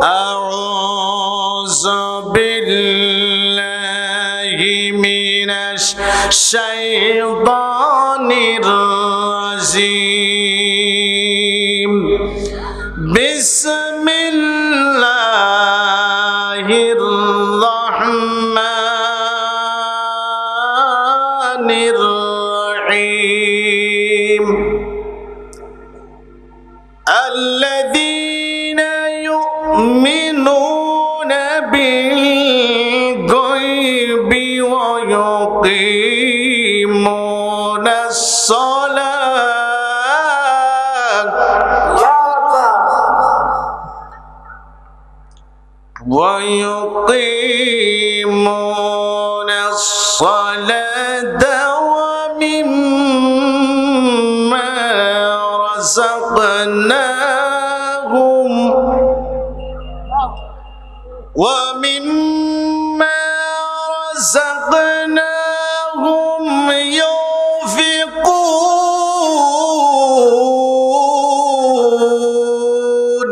আউযু বিল্লাহি মিনাশ শাইতানির রাজিম। বিসমিল্লাহির রাহমানির রাহিম। আল্লাযীনা ইউমিনুনা বিল-গায়বি ওয়া ইউকিমুনাস সালাত ওয়া ইউকিমুনাস সালাতা ওয়া মিম্মা রাযাকনাহুম ينفقون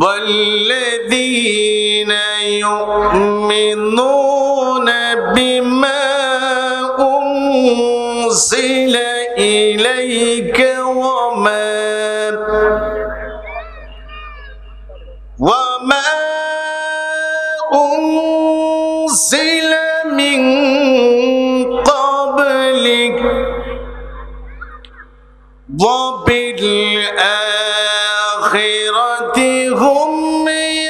والذين يؤمنون بما أنزل إليك وما أنزل من قبلك وبالآخرة هم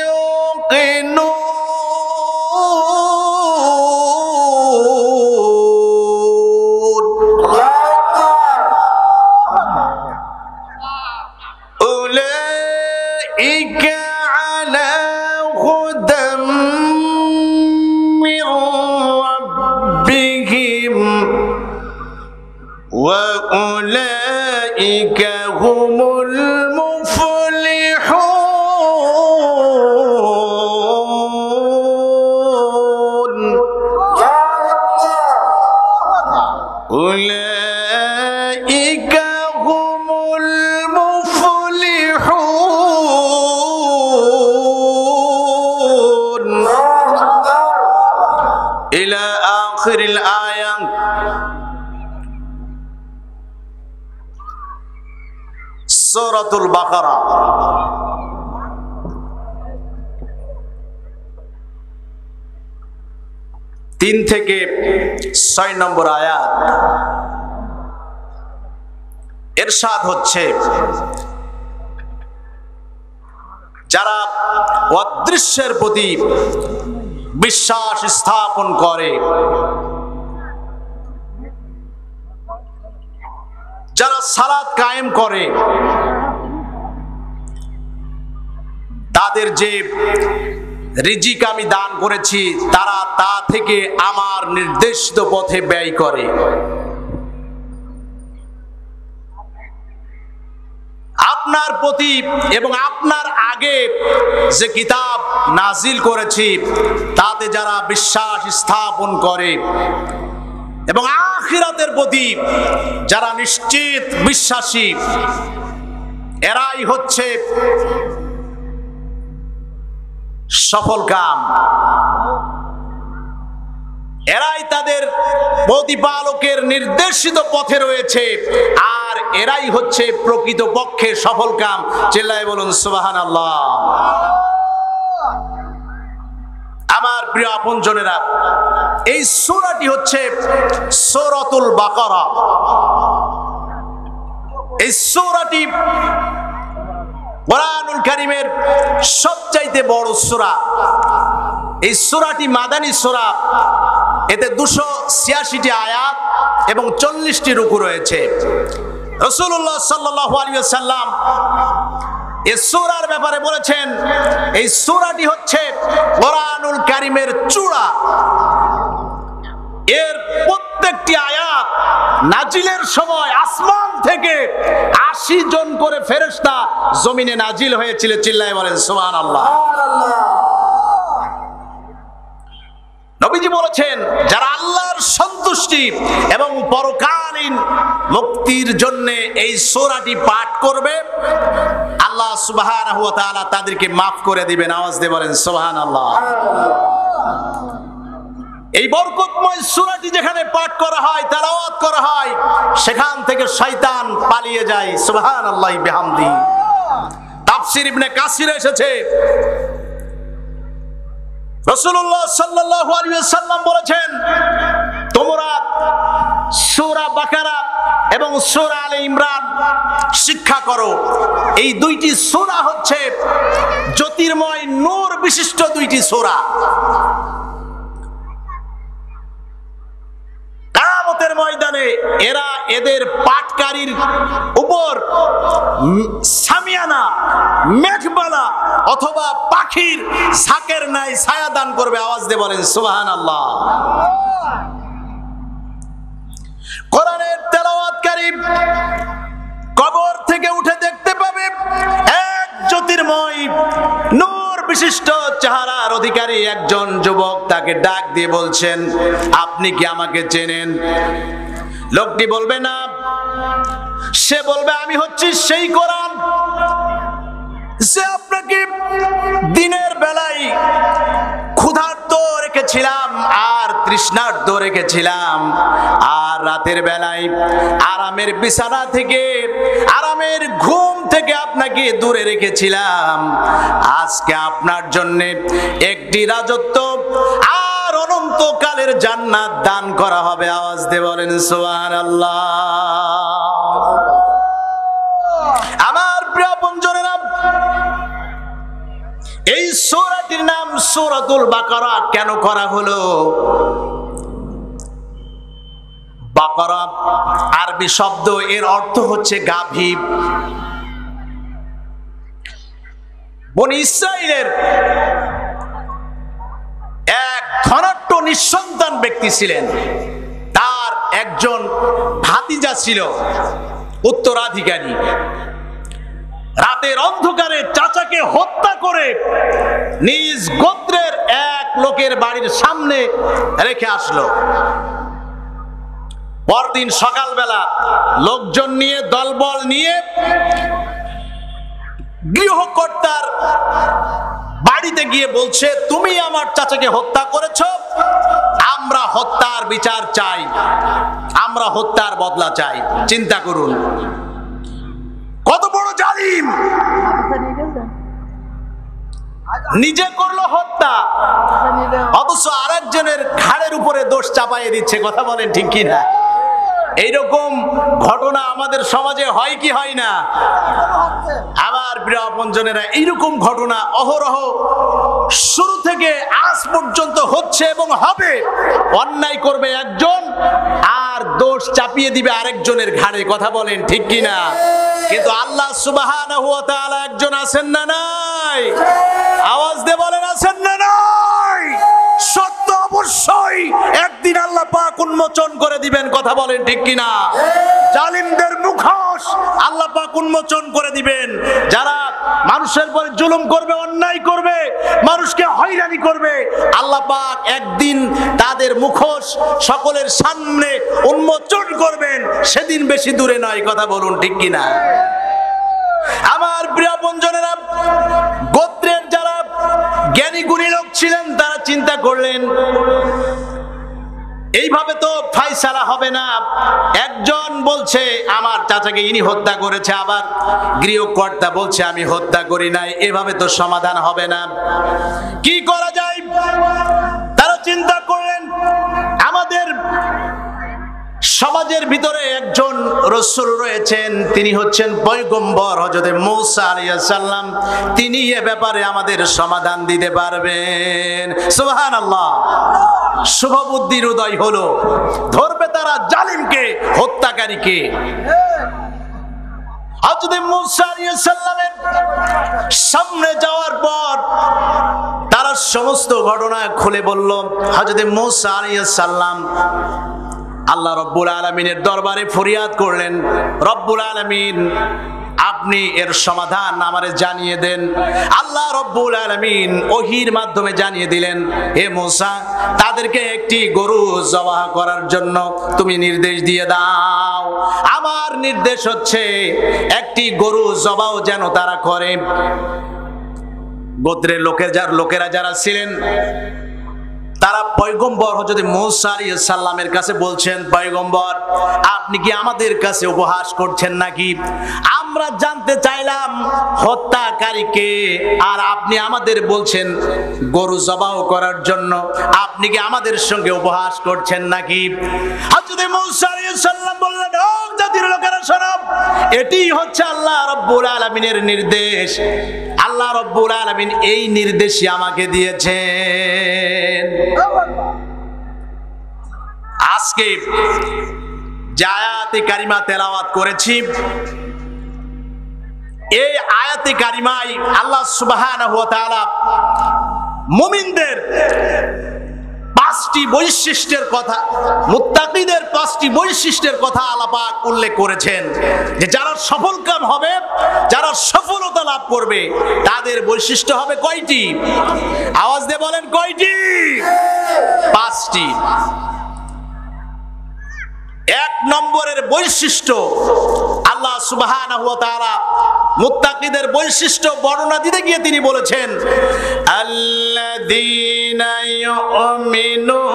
يوقنون أولئك على هدى من ربهم وأولئك هم المفلحون أولئك هم المفلحون إلى آخر الآية। সূরাতুল বাকারা তিন থেকে ৬ নম্বর আয়াত। ইরশাদ হচ্ছে, যারা অদৃশ্যের প্রতি বিশ্বাস স্থাপন করে, যারা সালাত কায়েম করে, তাদের যে রিজিক আমি দান করেছি তারা তা থেকে আমার নির্দেশিত পথে ব্যয় করে। আপনার প্রতি এবং আপনার আগে যে কিতাব নাজিল করেছি তাতে যারা বিশ্বাস স্থাপন করে এবং আখিরাতের প্রতি যারা নিশ্চিত বিশ্বাসী, এরাই হচ্ছে সফল কাম, এরাই তাদের প্রতিপালকের নির্দেশিত পথে রয়েছে, আর এরাই হচ্ছে প্রকৃত পক্ষে সফল কাম। চিল্লায় বলুন সুবহানাল্লাহ। আমার প্রিয় আপনজনেরা, এই সূরাটি হচ্ছে সূরাতুল বাকারা। এই সূরাটি কোরআনুল কারীমের সবচাইতে বড় সূরা। এই সূরাটি মাদানী সূরা। এতে 286টি আয়াত এবং 40টি রুকু রয়েছে। রাসূলুল্লাহ সাল্লাল্লাহু আলাইহি ওয়াসাল্লাম এই সূরার ব্যাপারে বলেছেন, এই সূরাটি হচ্ছে কোরআনুল কারীমের চূড়া। এর প্রত্যেকটি আয়াত নাজিলের সময় আসমান থেকে 80 জন করে ফেরেশতা জমিনে নাজিল হয়েছিল। চিল্লায় বলেন সুবহানাল্লাহ। নবীজি বলেছেন, যারা আল্লাহর সন্তুষ্টি এবং পরকালীন মুক্তির জন্য এই সূরাটি পাঠ করবে সুবহানাহু ওয়া তাআলা তাদেরকে মাফ করে দিবেন। আওয়াজ দিয়ে বলেন সুবহানাল্লাহ। এই বরকতময় সূরাটি যেখানে পাঠ করা হয়, তেলাওয়াত করা হয়, সেখান থেকে শয়তান পালিয়ে যায়। সুবহানাল্লাহি বিহামদি। তাফসীর ইবনে কাসির এসেছে, রাসূলুল্লাহ সাল্লাল্লাহু আলাইহি ওয়াসাল্লাম বলেছেন, তোমরা সূরা বাকারা এবং সূরা আলে ইমরান শিক্ষা করো। এই দুইটি সূরা হচ্ছে জ্যোতির্ময় নূর বিশিষ্ট দুইটি সূরা। কিয়ামতের ময়দানে এরা এদের পাঠকারীর উপর সামিয়ানা, মেঘবালা অথবা পাখির ঝাঁকের ন্যায় ছায়া দান করবে। আওয়াজ দিয়ে বলেন সুবহানাল্লাহ। কোরআনের তেলাওয়াতকারী কবর থেকে উঠে দেখতে পাবে এক জ্যোতির্ময় নূর বিশিষ্ট চেহারার অধিকারী একজন যুবক তাকে ডাক দিয়ে বলছেন, আপনি কি আমাকে চেনেন? লোকটি বলবে না, সে বলবে, আমি হচ্ছি সেই কোরআন যে আপনাকে দিনের বেলায় ক্ষুধার্ত রেখেছিলাম আর তৃষ্ণার্ত রেখেছিলাম, আর রাতের বেলায় আরামের বিছানা থেকে, আরামের ঘুম থেকে আপনাকে দূরে রেখেছিলাম। আজকে আপনার জন্য একটি রাজত্ব আর অনন্তকালের জান্নাত দান করা হবে। আওয়াজ দিয়ে বলেন সুবহানাল্লাহ। আমার প্রিয় বন্ধুরা, এই সূরাটির নাম সূরাতুল বাকারা কেন করা হলো? বাকারা আরবি শব্দ, এর অর্থ হচ্ছে গাভী। বনি ইসরাইলের এক ধনাঢ্য নিঃসন্তান ব্যক্তি ছিলেন, তার একজন ভাতিজা ছিল উত্তরাধিকারী। রাতের অন্ধকারে চাচাকে হত্যা করে নিজ গোত্রের এক লোকের বাড়ির সামনে রেখে আসলো। পরদিন সকালবেলা লোকজন নিয়ে, দলবল নিয়ে গৃহকর্তার বাড়িতে গিয়ে বলছে, তুমি আমার চাচাকে হত্যা করেছো, আমরা হত্যার বিচার চাই, আমরা হত্যার বদলা চাই। চিন্তা করুন কত বড় জালিম! নিজে করলো হত্যা, অথচ আরেকজনের ঘাড়ের উপরে দোষ চাপাইয়ে দিচ্ছে। কথা বলেন ঠিক কিনা? এইরকম ঘটনা আমাদের সমাজে হয় কি হয় না? আমার প্রিয় আপনজনেরা, এইরকম ঘটনা অহরহ শুরু থেকে আজ পর্যন্ত হচ্ছে এবং হবে। অন্যায় করবে একজন আর দোষ চাপিয়ে দিবে আরেকজনের ঘাড়ে। কথা বলেন ঠিক কিনা? কিন্তু আল্লাহ সুবহানাহু ওয়া তাআলা একজন আছেন না নাই? আওয়াজ দিয়ে বলেন আছেন না নাই? সত্য অবশ্যই একদিন আল্লাহ পাক উন্মোচন করে দিবেন। কথা বলেন ঠিক কিনা? জালিমদের মুখোশ আল্লাহ পাক উন্মোচন করে দিবেন। যারা মানুষের উপরে জুলুম করবে, অন্যায় করবে, মানুষকে হয়রানি করবে, আল্লাহ পাক একদিন তাদের মুখোশ সকলের সামনে উন্মোচন করবেন। সেদিন বেশি দূরে নয়। কথা বলুন ঠিক কিনা? আমার প্রিয় বন্ধুরা, গোত্রের যারা জ্ঞানী গুণী লোক ছিলেন তারা চিন্তা করলেন, এইভাবে তো ফায়সালা হবে না। একজন বলছে আমার চাচাকে ইনি হত্যা করেছে, আবার গৃহকর্তা বলছে আমি হত্যা করি নাই। এভাবে তো সমাধান হবে না। কি করা যায়? তারা চিন্তা করলেন, আমাদের সমাজের ভিতরে একজন রাসূল রয়েছেন, তিনি হচ্ছেন পয়গম্বর হযরত মূসা আলাইহিস সালাম। তিনি এ ব্যাপারে আমাদের সমাধান দিতে পারবেন। সুবহানাল্লাহ। শুভ বুদ্ধির উদয় হলো। ধরবে তারা জালিমকে, হত্যাকারীকে। হযরত মূসা আলাইহিস সালামের সামনে যাওয়ার পর তারা সমস্ত ঘটনা খুলে বলল। হযরত মূসা আলাইহিস সালাম আল্লাহ রব্বুল আলামিনের দরবারে ফরিয়াদ করলেন, রব্বুল আলামিন আপনি এর সমাধান আমারে জানিয়ে দেন। আল্লাহ রব্বুল আলামিন ওহীর মাধ্যমে জানিয়ে দিলেন, হে মূসা, তাদেরকে একটি গরু জবাহ করার জন্য তুমি নির্দেশ দিয়ে দাও। আমার নির্দেশ হচ্ছে একটি গরু জবাহ যেন তারা করে। গোত্রের লোকেরা যারা ছিলেন তারা পয়গম্বর হযরত মূসা আলাইহিস সালামের কাছে বলছেন, পয়গম্বর, আপনি কি আমাদের কাছে উপহাস করছেন নাকি? আমরা জানতে চাইলাম হত্যাকারীকে, আর আপনি আমাদের বলছেন গরু জবাহ করার জন্য। আপনি কি আমাদের সঙ্গে উপহাস করছেন নাকি? হযরত মূসা আলাইহিস সালাম বললেন, ও জাতির লোকেরা শোনো, এটি হচ্ছে আল্লাহ রাব্বুল আলামিনের নির্দেশ। আল্লাহ রাব্বুল আলামিন এই নির্দেশই আমাকে দিয়েছেন। আজকে যে আয়াতে কারিমা তেলাওয়াত করেছি, এই আয়াতে কারিমায় আল্লাহ সুবহানাহু ওয়া তাআলা মুমিনদের 5টি বৈশিষ্ট্যের কথা, মুত্তাকিদের 5টি বৈশিষ্ট্যের কথা আল্লাহ পাক উল্লেখ করেছেন, যে যারা সফলকাম হবে, যারা সফলতা লাভ করবে, তাদের বৈশিষ্ট্য হবে কয়টি? আওয়াজ দিয়ে বলেন, কয়টি? 5টি। 1 নম্বরের বৈশিষ্ট্য, আল্লাহ সুবহানাহু ওয়া তাআলা মুত্তাকিদের বৈশিষ্ট্য বর্ণনা দিতে গিয়ে তিনি বলেছেন, আল্লাযীনা ইউমিনুনা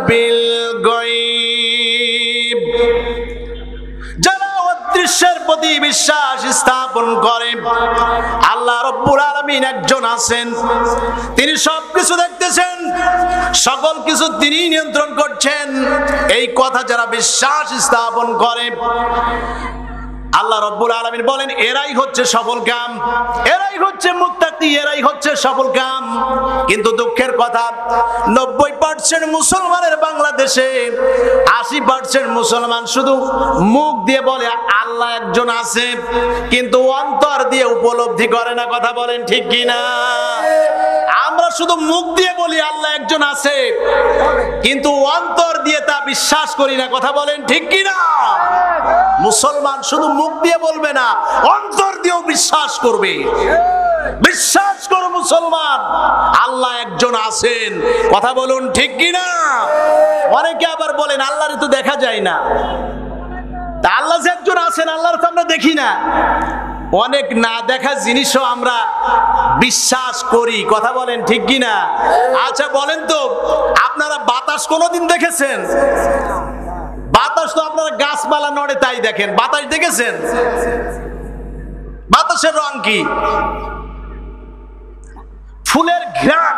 বিল গায়ব, যারা অদৃশ্যের প্রতি বিশ্বাস স্থাপন করে। আল্লাহ রাব্বুল আলামিন একজন আছেন, তিনি সবকিছু দেখতেছেন, সকল কিছু তিনি নিয়ন্ত্রণ করছেন। এই কথা যারা বিশ্বাস স্থাপন করে, আল্লাহ রাব্বুল আলামিন বলেন, এরাই হচ্ছে সফল কাম, এরাই হচ্ছে মুত্তাকি, এরাই হচ্ছে সফল কাম। কিন্তু দুঃখের কথা, 90% মুসলমানের বাংলাদেশে 80% মুসলমান শুধু মুখ দিয়ে বলে আল্লাহ একজন আছে, কিন্তু অন্তর দিয়ে উপলব্ধি করে না। কথা বলেন ঠিক কিনা? আমরা শুধু মুখ দিয়ে বলি আল্লাহ একজন আছে, কিন্তু অন্তর দিয়ে তা বিশ্বাস করি না। কথা বলেন ঠিক কিনা? মুসলমান শুধু মুখ দিয়ে বলবে না, অন্তর দিয়েও বিশ্বাস করবে। বিশ্বাস করো মুসলমান, আল্লাহ একজন আছেন। কথা বলুন ঠিক কিনা? অনেকে আবার বলেন আল্লাহরে তো দেখা যায় না। তা আল্লাহ যে একজন আছেন, আল্লাহর তো আমরা দেখি না। অনেক না দেখা জিনিসও আমরা বিশ্বাস করি। কথা বলেন ঠিক কিনা? আচ্ছা বলেন তো, আপনারা বাতাস কোনোদিন দেখেছেন? বাতাস তো আপনারা গাছপালা নড়ে তাই দেখেন। বাতাস দেখেছেন? বাতাসের রং কি? ফুলের ঘ্রাণ।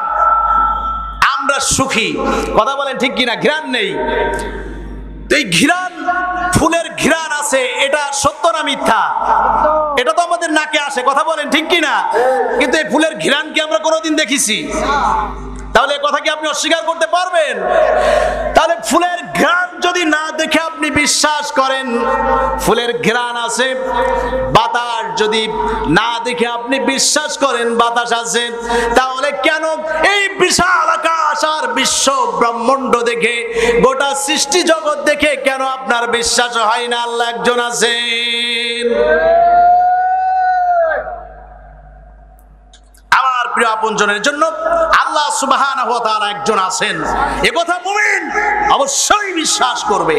আমরা সুখী। কথা বলেন ঠিক কিনা? ঘ্রাণ নেই। এই ঘ্রাণ, ফুলের ঘ্রাণ আছে, এটা সত্য না মিথ্যা? এটা তো আমাদের নাকে আসে। কথা বলেন ঠিক কিনা? কিন্তু এই ফুলের ঘ্রাণ কি আমরা কোনোদিন দেখেছি? তাহলে এই কথা কি আপনি অস্বীকার করতে পারবেন? তাহলে ফুলের ঘ্রাণ যদি না দেখে আপনি বিশ্বাস করেন ফুলের ঘ্রাণ আছে, বাতাস যদি না দেখে আপনি বিশ্বাস করেন বাতাস আছে, তাহলে কেন এই বিশাল আকাশ আর বিশ্ব ব্রহ্মাণ্ড দেখে, গোটা সৃষ্টি জগৎ দেখে কেন আপনার বিশ্বাস হয় না আল্লাহ একজন আছেন? আমার প্রিয় আপনজনের জন্য আল্লাহ সুবহানাহু ওয়া তাআলা একজন আছেন, এ কথা মুমিন অবশ্যই বিশ্বাস করবে।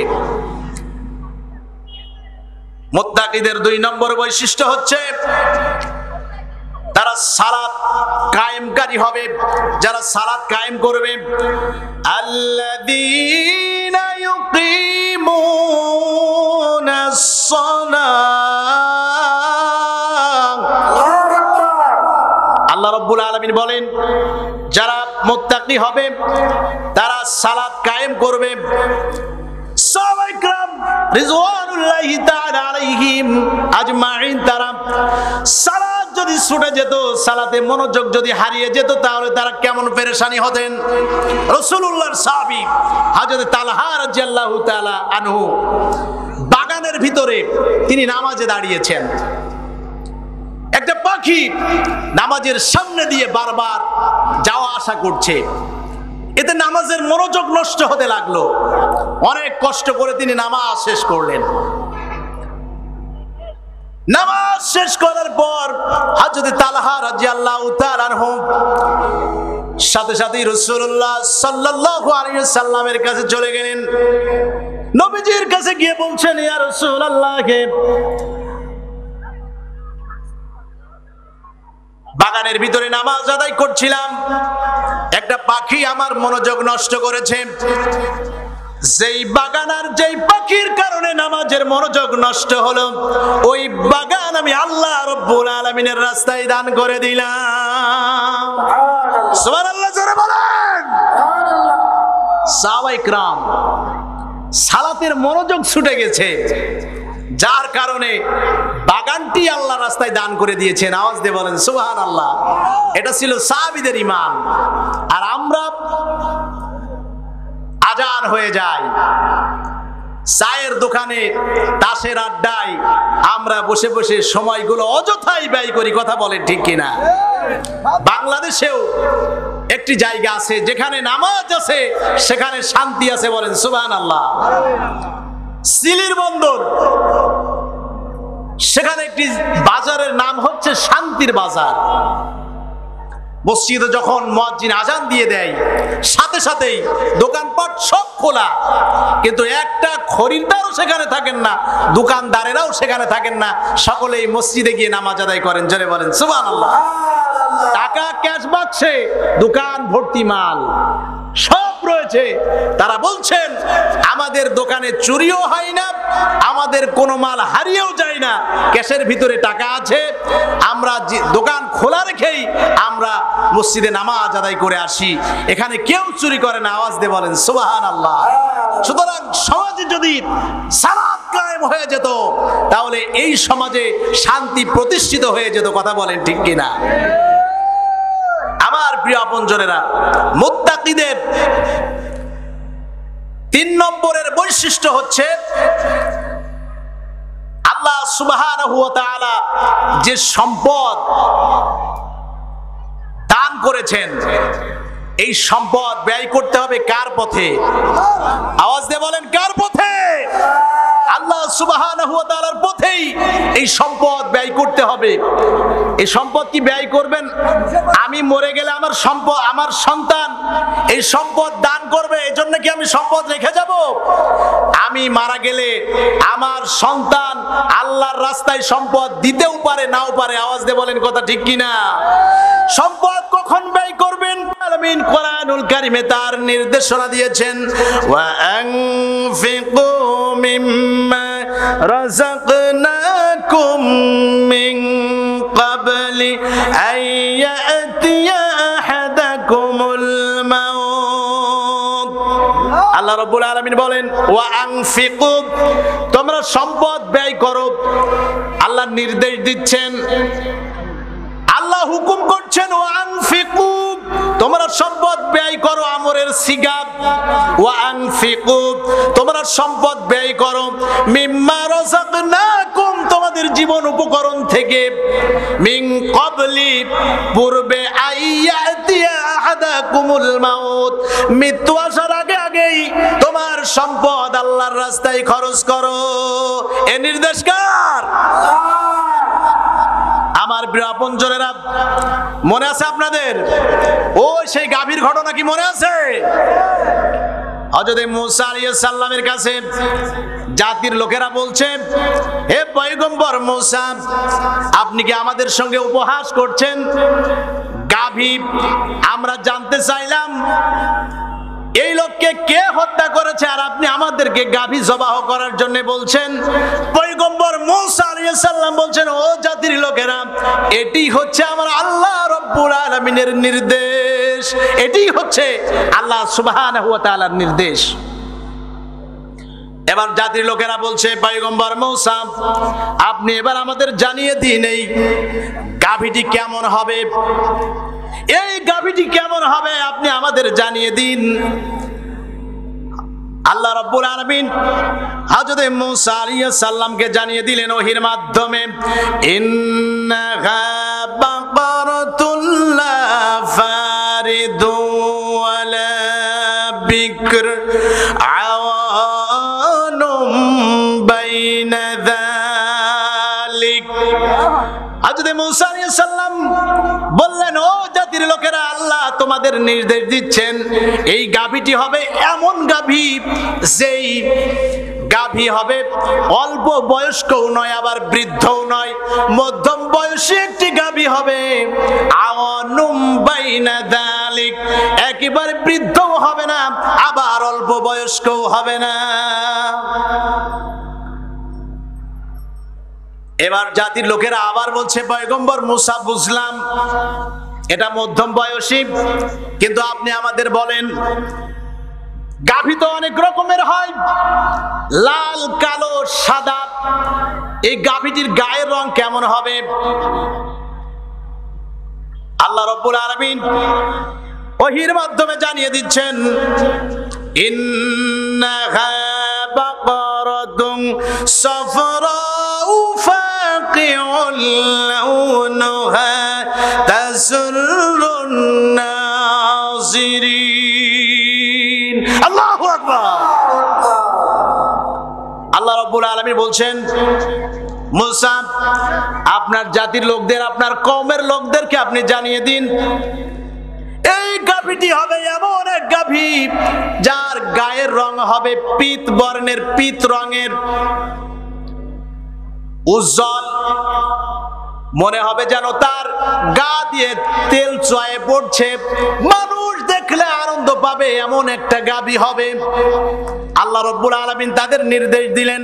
মুত্তাকিদের 2 নম্বর বৈশিষ্ট্য হচ্ছে তারা সালাত কায়েমকারী হবে। যারা সালাত কায়েম করবে, আল্লাযীনা ইউকিমুনাস সালাত। আল্লাহ রাব্বুল আলামিন বলেন, যারা মুত্তাকি হবে তারা সালাত কায়েম করবে। সাহাবায়ে কেরাম রিজওয়ানুল্লাহি তাআলা আলাইহিম আজমাইন, তারা সালাত যদি ছুটে যেত, সালাতে মনোযোগ যদি হারিয়ে যেত, তাহলে তারা কেমন পেরেশানি হতেন। রাসূলুল্লাহর সাহাবী হযরত তালহা রাদিয়াল্লাহু তাআলা আনহু বাগানের ভিতরে তিনি নামাজে দাঁড়িয়েছেন। একটা পাখি নামাজের সামনে দিয়ে বারবার যাওয়া আসা করছে, এতে নামাজের মনোযোগ নষ্ট হতে লাগলো। অনেক কষ্ট করে তিনি নামাজ শেষ করলেন। নামাজ শেষ করার পর হযরত তালহা রাদিয়াল্লাহু তাআলা আনহু সাথে সাথে রাসূলুল্লাহ সাল্লাল্লাহু আলাইহি সাল্লামের কাছে চলে গেলেন। নবীজির কাছে গিয়ে বলছেন, ইয়া রাসূলুল্লাহ, বাগানের ভিতরে নামাজ আদায় করছিলাম, একটা পাখি আমার মনোযোগ নষ্ট করেছে। যেই বাগান আর যেই পাখির কারণে নামাজের মনোযোগ নষ্ট হলো, ওই বাগান আমি আল্লাহ রাব্বুল আলামিনের রাস্তায় দান করে দিলাম। সুবহানাল্লাহ, জোরে বলেন। সাহাবায়ে কিরাম সালাতের মনোযোগ ছুটে গেছে, যার কারণে বাগানটি আল্লাহ রাস্তায় দান করে দিয়েছেন। আওয়াজ দিয়ে বলেন সুবহানাল্লাহ। এটা ছিল সাহাবীদের ঈমান। আর আমরা আজান হয়ে যায়, চায়ের দোকানে, তাসের আড্ডায় আমরা বসে বসে সময়গুলো অযথাই ব্যয় করি। কথা বলেন ঠিক কিনা? বাংলাদেশেও একটি জায়গা আছে যেখানে নামাজ আছে, সেখানে শান্তি আছে। বলেন সুবহানাল্লাহ। সিলির বন্দর, সেখানে একটি বাজারের নাম হচ্ছে শান্তির বাজার। মসজিদে যখন মুয়াজ্জিন আজান দিয়ে দেয়, সাথে সাথেই দোকানপাট সব খোলা, কিন্তু একটা খরিদ্দারও সেখানে থাকেন না, দোকানদারেরাও সেখানে থাকেন না, সকলেই মসজিদে গিয়ে নামাজ আদায় করেন। জোরে বলেন সুবহানাল্লাহ। টাকা ক্যাশ বাক্সে, দোকান ভর্তি মাল সব রয়েছে। তারা বলছেন, আমাদের দোকানে চুরিও হয় না, আমাদের কোনো মাল হারিয়েও যায় না, ক্যাশের ভিতরে টাকা আছে, আমরা দোকান খোলা রেখেই আমরা মসজিদে নামাজ আদায় করে আসি, এখানে কেউ চুরি করে না। আওয়াজ দিয়ে বলেন সুবহানাল্লাহ। সুতরাং সমাজে যদি সালাত কায়েম হয়ে যেত, তাহলে এই সমাজে শান্তি প্রতিষ্ঠিত হয়ে যেত। কথা বলেন ঠিক কিনা? আমার প্রিয় আপনজনেরা, মুত্তাকিদের ৩ নম্বরের বৈশিষ্ট্য হচ্ছে আল্লাহ সুবহানাহু ওয়া তাআলা যে সম্পদ দান করেছেন, এই সম্পদ ব্যয় করতে হবে কার পথে? আওয়াজ দিয়ে বলেন, কার পথে? আল্লাহ সুবহানাহু ওয়া তাআলার পথেই এই সম্পদ ব্যয় করতে হবে। এই সম্পদ কি ব্যয় করবেন? আমি মরে গেলে আমার সম্পদ, আমার সন্তান এই সম্পদ দান করবে, এজন্য কি আমি সম্পদ রেখে যাব? আমি মারা গেলে আমার সন্তান আল্লাহর রাস্তায় সম্পদ দিতেও পারে, নাও পারে। আওয়াজ দিয়ে বলেন কথা ঠিক কিনা? সম্পদ কখন ব্যয় করবেন? আমিন কোরআনুল কারীমে তার নির্দেশনা দিয়েছেন, ওয়া আনফিকু মিম্মা রাযাকনাকুম মিন ক্বাবলি আইয়াতিয়া আহাদাকুমুল মাউত। আল্লাহ রাব্বুল আলামিন বলেন, ওয়া আনফিকু, তোমরা সম্পদ ব্যয় করো। আল্লাহ নির্দেশ দিচ্ছেন, আল্লাহ হুকুম করছেন, ওয়া আনফিকু, তোমরা সম্পদ ব্যয় করো। আমরের সিগা, ওয়া আনফিকু, তোমরা সম্পদ ব্যয় করো। মিম্মা রাযাকনাকুম, তোমাদের জীবন উপকরণ থেকে। মিন ক্বাবলি, পূর্বে। আইয়াতিয়া আহাদাকুমুল মাউত, মৃত্যু আসার আগে আগেই তোমার সম্পদ আল্লাহর রাস্তায় খরচ করো। এ নির্দেশ কার? আমার প্রিয় আপনজনেরা, মনে আছে আপনাদের ওই সেই গাভীর ঘটনা কি মনে আছে? হযরত মূসা আলাইহিস সালামের কাছে জাতির লোকেরা বলছে, হে পয়গম্বর মূসা, আপনি কি আমাদের সঙ্গে উপহাস করছেন? গাভী, আমরা জানতে চাইলাম এই লোককে কে হত্যা করেছে, আর আপনি আমাদেরকে গাভী জবাহ করার জন্য বলছেন। পয়গম্বর মূসা আলাইহিস সালাম বলছেন, ও জাতির লোকেরা, এটি হচ্ছে আমার আল্লাহ রাব্বুল আলামিনের নির্দেশ, এটি হচ্ছে আল্লাহ সুবহানাহু ওয়া তাআলার নির্দেশ। এবার জাতির লোকেরা বলছে, পয়গম্বর মূসা, আপনি এবার আমাদের জানিয়ে দিন এই গাভীটি কেমন হবে, এই গাভীটি কেমন হবে আপনি আমাদের জানিয়ে দিন। আল্লাহ রাব্বুল আলামিন হযরত মূসা আলাইহিস সালামকে জানিয়ে দিলেন ওহীর মাধ্যমে, ইন্নাহা বাকারাতুল লা ফারিদু ওয়ালা বিকর আওয়ানুম বাইনা যালিক। হযরত মূসা আলাইহিস সালাম বললেন, ও জাতির লোকেরা, আল্লাহ তোমাদের নির্দেশ দিচ্ছেন এই গাভীটি হবে এমন গাভী, যেই গাভী হবে অল্প বয়স্কও নয় আবার বৃদ্ধও নয়, মধ্যম বয়সী একটি গাভী হবে। আওয়ানুম বাইনা যালিক, একেবারে বৃদ্ধও হবে না আবার অল্প বয়স্কও হবে না। এবার জাতির লোকেরা আবার বলছে, পয়গম্বর মুসা, বুঝলাম এটা মধ্যম বয়সী, কিন্তু আপনি আমাদের বলেন গাভী তো অনেক রকমের হয়, লাল, কালো, সাদা, এই গাভীটির গায়ের রং কেমন হবে? আল্লাহ রাব্বুল আলামিন ওহীর মাধ্যমে জানিয়ে দিচ্ছেন, ইন্নাহা বাকারাতুন সাফরাউ ফাকিউল লাউনুহা তাসুরুন নাযিরিন। আল্লাহু আকবার। আল্লাহ রাব্বুল আলামিন বলছেন, মুসা, আপনার জাতির লোকদের, আপনার কওমের লোকদেরকে আপনি জানিয়ে দিন এই গাভীটি হবে এমন এক গাভী যার গায়ের রং হবে পীত বর্ণের, পীত রঙের, উজ্জ্বল, মনে হবে যেন তার গা দিয়ে তেল চুয়ে পড়ছে, মানুষ দেখলে আনন্দ পাবে এমন একটা গাভী হবে। আল্লাহ রাব্বুল আলামিন তাদের নির্দেশ দিলেন।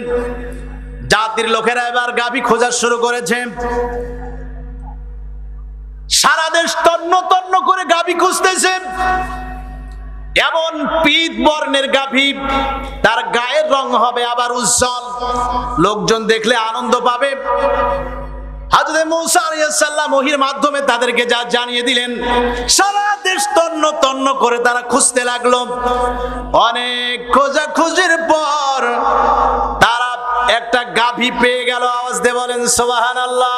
জাতির লোকেরা এবার গাভী খোঁজা শুরু করেছে। সারা দেশ তন্ন তন্ন করে গাভী খুঁজতেছে, এমন পীত বর্ণের গাভী, তার গায়ের রং হবে আবার উজ্জ্বল, লোকজন দেখলে আনন্দ পাবে। হযরত মূসা আলাইহিস সালাম ওহীর মাধ্যমে তাদেরকে যা জানিয়ে দিলেন, সারা দেশ তন্ন তন্ন করে তারা খুঁজতে লাগলো। অনেক খোঁজাখুঁজির পর তারা একটা গাভী পেয়ে গেল। আওয়াজ দিয়ে বলেন সুবহানাল্লাহ।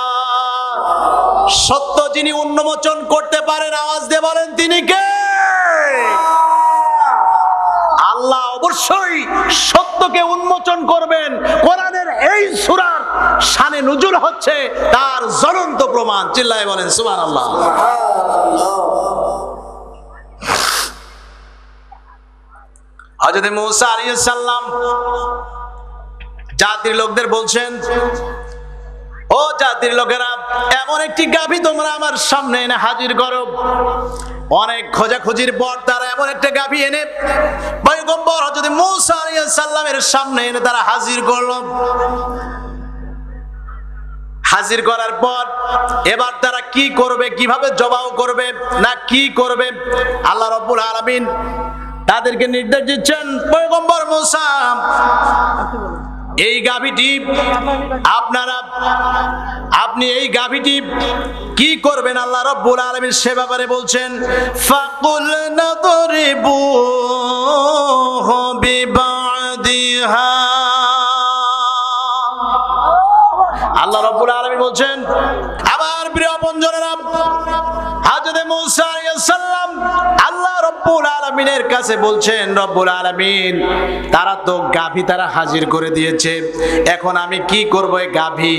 সত্য যিনি উন্মোচন করতে পারেন, আওয়াজ দিয়ে বলেন তিনি কে? আল্লাহ অবশ্যই সত্যকে উন্মোচন করবেন। কোরআনের এই সূরার শানে নুজুল হচ্ছে তার জ্বলন্ত প্রমাণ। চিল্লায়ে বলেন সুবহানাল্লাহ। হযরত মূসা আলাইহিস সালাম জাতির লোকদের বলছেন, ও জাতির লোকেরা, এমন একটি গাভী তোমরা আমার সামনে এনে হাজির করো। অনেক খোঁজাখুঁজির পর তারা এমন একটা গাভী এনে পয়গম্বর হযরত মূসা আলাইহিস সালামের সামনে এনে তারা হাজির করলো। হাজির করার পর এবার তারা কি করবে, কিভাবে জবাও করবে না কি করবে, আল্লাহ রাব্বুল আলামিন তাদেরকে নির্দেশ দিচ্ছেন, পয়গম্বর মূসা, এই গাভীটি আপনি এই গাভীটি কি করবেন? আল্লাহ রাব্বুল আলামিন সে ব্যাপারে বলছেন, ফাকুল নাদরিবুহু বিবাদিহা। আল্লাহ রাব্বুল আলামিন বলছেন, আমার প্রিয় আপনজনেরা, হযরত মূসা আলাইহিস সালাম আল্লাহ রাব্বুল আলামিনের কাছে বলছেন, রব্বুল আলামিন, তারা তো গাভী তারা হাজির করে দিয়েছে, এখন আমি কি করব এই গাভী?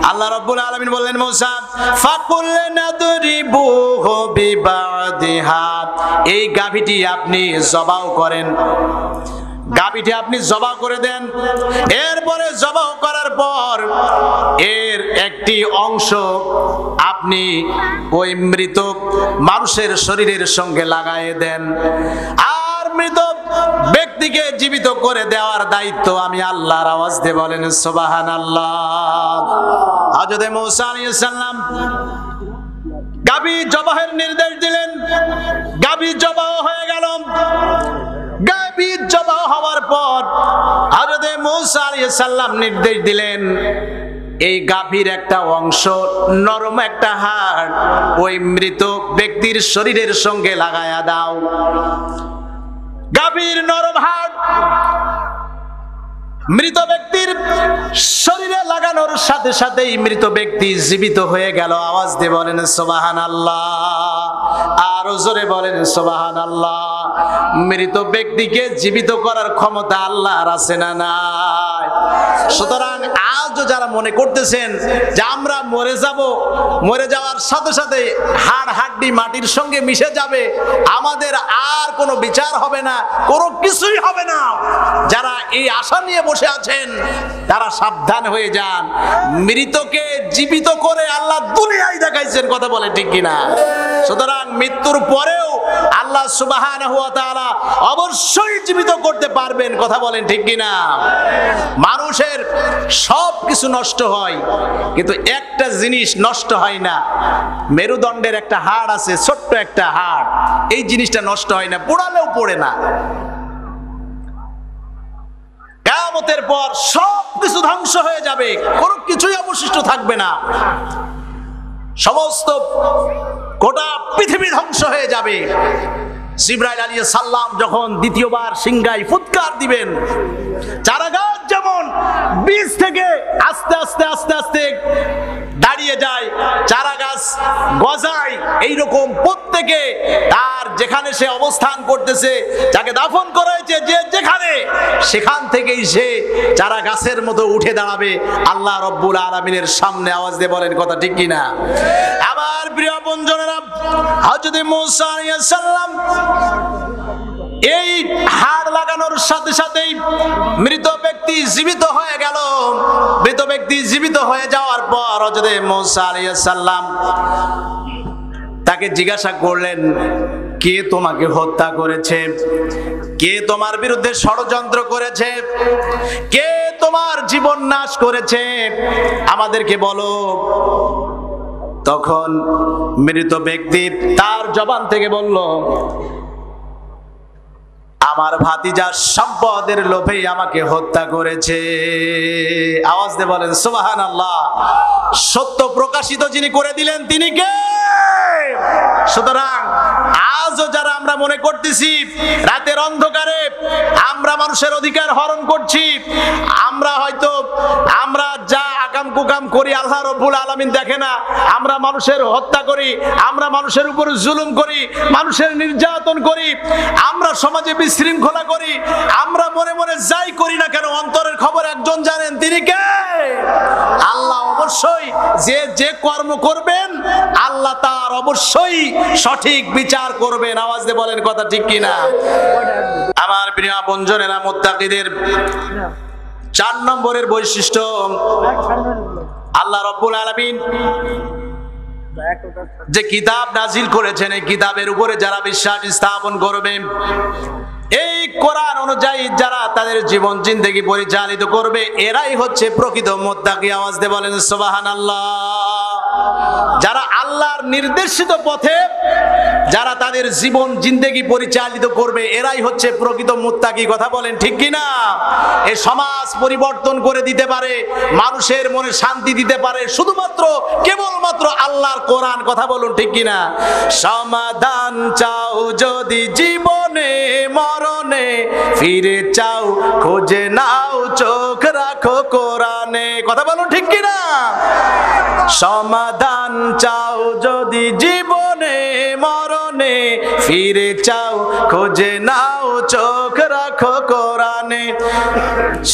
আল্লাহ রাব্বুল আলামিন বললেন, মূসা, ফাকুল নাদরিবুহু বিবাদিহা, এই গাভীটি আপনি জবাও করেন, গাভীটি আপনি জবাও করে দেন। এরপরে জবাও করার পর এর একটি অংশ আপনি ওই মৃত মানুষের শরীরের সঙ্গে লাগায়ে দেন, আর মৃত ব্যক্তিকে জীবিত করে দেওয়ার দায়িত্ব আমি আল্লাহর। আওয়াজ দিয়ে বলেন সুবহানাল্লাহ। হযরত মূসা আলাইহিস সালাম গাভী জবাহের নির্দেশ দিলেন। গাভী জবাহ হয়ে গেল। গাভী জবাহ হওয়ার পর হযরত মূসা আলাইহিস সালাম নির্দেশ দিলেন, এই গাভীর একটা অংশ, নরম একটা হাড় ওই মৃত ব্যক্তির শরীরের সঙ্গে লাগায়া দাও। গাভীর নরম হাড় মৃত ব্যক্তির শরীরে লাগানোর সাথে সাথেই মৃত ব্যক্তি জীবিত হয়ে গেল। আওয়াজ দিয়ে বলেন সুবহানাল্লাহ, আরো জোরে বলেন সুবহানাল্লাহ। মৃত ব্যক্তিকে জীবিত করার ক্ষমতা আল্লাহর আছে না নাই? সুতরাং আজও যারা মনে করতেছেন যে আমরা মরে যাব, মরে যাওয়ার সাথে সাথে হাড় হাড্ডি মাটির সঙ্গে মিশে যাবে, আমাদের আর কোনো বিচার হবে না, কোনো কিছুই হবে না, যারা এই আশা নিয়ে বসে আছেন তারা সাবধান হয়ে যান। মৃতকে জীবিত করে আল্লাহ দুনিয়ায় দেখাইছেন, কথা বলে ঠিক কিনা? সুতরাং মৃত্যুর পরেও আল্লাহ সুবহানাহু ওয়া তাআলা অবশ্যই জীবিত করতে পারবেন, কথা বলেন ঠিক কিনা? মানুষের সব কিছু নষ্ট হয় কিন্তু একটা জিনিস নষ্ট হয় না, মেরুদণ্ডের একটা হাড় আছে, ছোট্ট একটা হাড়, এই জিনিসটা নষ্ট হয় না, পোড়ালেও পড়ে না। কিয়ামতের পর সব কিছু ধ্বংস হয়ে যাবে, কোনো কিছুই অবশিষ্ট থাকবে না, সমস্ত গোটা পৃথিবী ধ্বংস হয়ে যাবে। জিবরাইল আলাইহিস সালাম যখন দ্বিতীয়বার সিংহায় ফুৎকার দিবেন, চারাগাছ যেমন বীজ থেকে আস্তে আস্তে আস্তে আস্তে দাঁড়িয়ে যায়, চারাগাছ গজায়, এইরকম প্রত্যেকে তার যেখানে সে অবস্থান করতেছে, যাকে দাফন করা হয়েছে যে যেখানে, সেখান থেকেই সে চারা গাছের মতো উঠে দাঁড়াবে আল্লাহ রব্বুল আলামিনের সামনে। আওয়াজ দিয়ে বলেন কথা ঠিক কিনা? আমার প্রিয় বন্ধুরা, হযরত মূসা আলাইহিস সালাম এই হাড় লাগানোর সাথে সাথেই মৃত ব্যক্তি জীবিত হয়ে গেল। মৃত ব্যক্তি জীবিত হয়ে যাওয়ার পর হযরত মূসা আলাইহিস সালাম তাকে জিজ্ঞাসা করলেন, কে তোমাকে হত্যা করেছে? কে তোমার বিরুদ্ধে ষড়যন্ত্র করেছে? কে তোমার জীবন নাশ করেছে? আমাদেরকে বলো। তখন মৃত ব্যক্তি তার জবান থেকে বলল, আমার ভাতিজা সম্পদের লোভে আমাকে হত্যা করেছে। আওয়াজ দিয়ে বলেন সুবহানাল্লাহ। সত্য প্রকাশিত যিনি করে দিলেন তিনি কে? সুতরাং আজও যারা আমরা মনে করতেছি রাতের অন্ধকারে আমরা মানুষের অধিকার হরণ করছি, আমরা হয়তো আমরা যা আকাম কুকাম করি আল্লাহ রাব্বুল আলামিন দেখে না, আমরা মানুষের হত্যা করি, আমরা মানুষের উপর জুলুম করি, মানুষের নির্যাতন করি, আমরা সমাজে বিশৃঙ্খলা করি, আমরা মনে মনে যাই করি না কেন, অন্তরের খবর একজন জানেন, তিনি কে? আল্লাহ। অবশ্যই যে কর্ম করবেন আল্লাহ তার অবশ্যই সঠিক বিচার করবেন। আওয়াজ দিয়ে বলেন কথা ঠিক কিনা? আমার প্রিয় বন্ধুরা, মুত্তাকিদের 4 নম্বরের বৈশিষ্ট্য, আল্লাহ রাব্বুল আলামিন যে কিতাব নাজিল করেছেন, এই কিতাবের উপরে যারা বিশ্বাস স্থাপন করবে, এই কোরআন অনুযায়ী যারা তাদের জীবন জিন্দেগি পরিচালিত করবে, এরাই হচ্ছে প্রকৃত মুত্তাকি। আওয়াজ দিয়ে বলেন সুবহানাল্লাহ। যারা আল্লাহর নির্দেশিত পথে যারা তাদের জীবন জিন্দেগি পরিচালিত করবে, এরাই হচ্ছে প্রকৃত মুত্তাকি। কথা বলেন ঠিক কিনা? এই সমাজ পরিবর্তন করে দিতে পারে, মানুষের মনে শান্তি দিতে পারে শুধুমাত্র কেবলমাত্র আল্লাহর কোরআন। কথা বলুন ঠিক কিনা? সমাধান চাও যদি জীবনে মরণে, ফিরে চাও খুঁজে নাও চোখ রাখো কোরআনে। কথা বলুন ঠিক কিনা? সমাধান চাও যদি জীবনে মরণে, ফিরে চাও খুঁজে নাও চোখ রাখো কোরআনে।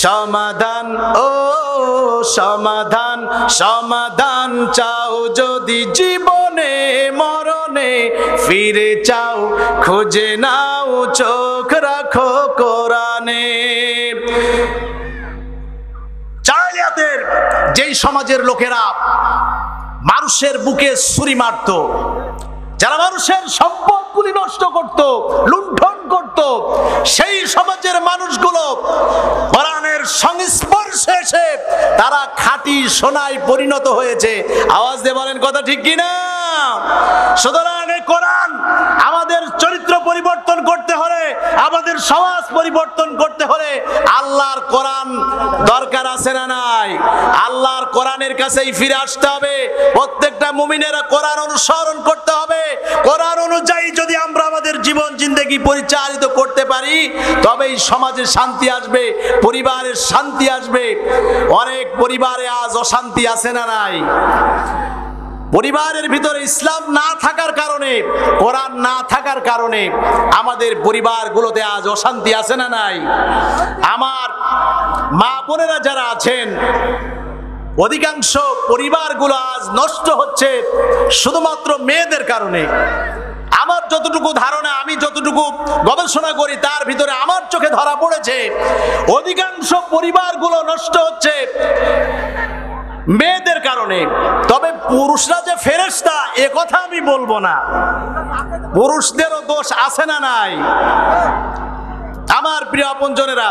সমাধান ও সমাধান, সমাধান চাও যদি জীবনে মরণে, ফিরে চাও খুঁজে নাও চোখ রাখো কোরআনে। জাহেলিয়াতের যেই সমাজের লোকেরা মানুষের বুকে ছুরি মারত, যারা মানুষের সম্পদগুলি নষ্ট করত, লুণ্ঠন করত, সেই সমাজের মানুষগুলো কোরআনের সংস্পর্শে এসে তারা খাঁটি সোনায় পরিণত হয়েছে। আওয়াজ দিয়ে বলেন কথা ঠিক কিনা? সুতরাং এই কোরআন আমাদের চরিত্র পরিবর্তন করতে হলে, আমাদের সমাজ পরিবর্তন করতে হলে আল্লাহর কোরআন দরকার আছে না নাই? আল্লাহর কোরআনের কাছেই ফিরে আসতে হবে। প্রত্যেকটা মুমিনেরা কোরআন অনুসরণ করতে হবে। কোরআন অনুযায়ী যদি আমরা আমাদের জীবন জিন্দেগি পরিচালিত করতে পারি, তবেই সমাজে শান্তি আসবে, পরিবারের শান্তি আসবে। অনেক পরিবারে আজ অশান্তি আছে না নাই? পরিবারের ভিতরে ইসলাম না থাকার কারণে, কোরআন না থাকার কারণে আমাদের পরিবারগুলোতে আজ অশান্তি আছে না নাই? আমার মা বোনেরা যারা আছেন, অধিকাংশ পরিবারগুলো আজ নষ্ট হচ্ছে শুধুমাত্র মেয়েদের কারণে। আমার যতটুকু ধারণা, আমি যতটুকু গবেষণা করি, তার ভিতরে আমার চোখে ধরা পড়েছে অধিকাংশ পরিবারগুলো নষ্ট হচ্ছে মেয়েদের কারণে। তবে পুরুষরা যে ফেরেশতা এ কথা আমি বলবো না, পুরুষদেরও দোষ আছে না নাই? আমার প্রিয় আপনজনেরা,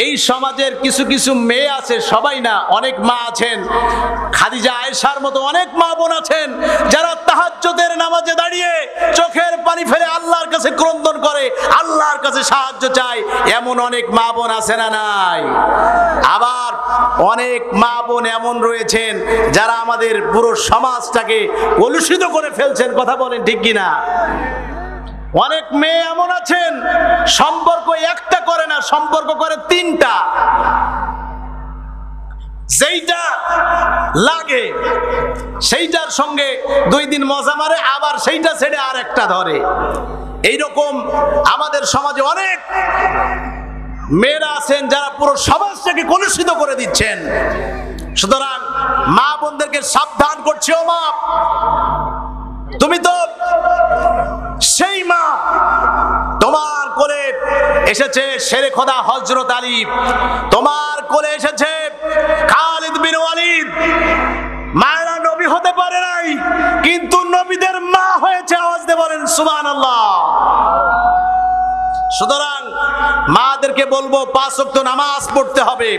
এই সমাজের কিছু কিছু মেয়ে আছে, সবাই না, অনেক মা আছেন, খাদিজা আয়েশার মতো অনেক মা বোন আছেন যারা তাহাজ্জুদের নামাজে দাঁড়িয়ে চোখের পানি ফেলে আল্লাহর কাছে ক্রন্দন করে, আল্লাহর কাছে সাহায্য চায়। এমন অনেক মা বোন আছে না নাই? আবার অনেক মা বোন এমন রয়েছেন যারা আমাদের পুরো সমাজটাকে কলুষিত করে ফেলছেন। কথা বলেন ঠিক কিনা? অনেক মেয়ে এমন আছেন সম্পর্ক একটা করে না, সম্পর্ক করে তিনটা। যেইটা লাগে সেইটার সঙ্গে 2 দিন মজা মারে, আবার সেইটা ছেড়ে আর একটা ধরে। এইরকম আমাদের সমাজে অনেক মেয়েরা আছেন যারা পুরো সমাজটাকে কলুষিত করে দিচ্ছেন। সুতরাং মা বোনদেরকে সাবধান করছি, ও মা, তুমি তো সেই মা, তোমার কোলে এসেছে শেরে খোদা হযরত আলী, তোমার কোলে এসেছে খালিদ বিন ওয়ালিদ। মায়েরা নবী হতে পারে নাই, কিন্তু নবীদের মা হয়েছে। আওয়াজ দিয়ে বলেন সুবহানাল্লাহ। সুতরাং মাদেরকে বলবো 5 ওয়াক্ত নামাজ পড়তে হবে।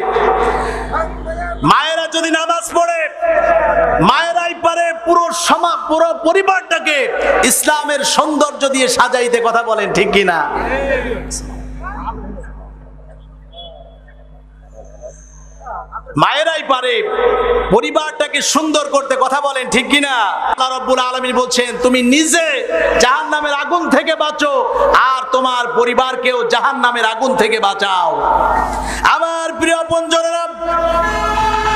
মায়েরা যদি নামাজ পড়ে, মায়েরাই পারে পুরো পরিবারটাকে ইসলামের সৌন্দর্য দিয়ে সাজাইতে। কথা বলেন ঠিক কিনা? মায়েরাই পারে পরিবারটাকে সুন্দর করতে। কথা বলেন ঠিক কিনা? আল্লাহ রাব্বুল আলামিন বলছেন, তুমি নিজে জাহান্নামের আগুন থেকে বাঁচো আর তোমার পরিবারকেও জাহান্নামের আগুন থেকে বাঁচাও। আমার প্রিয় আপনজনেরা,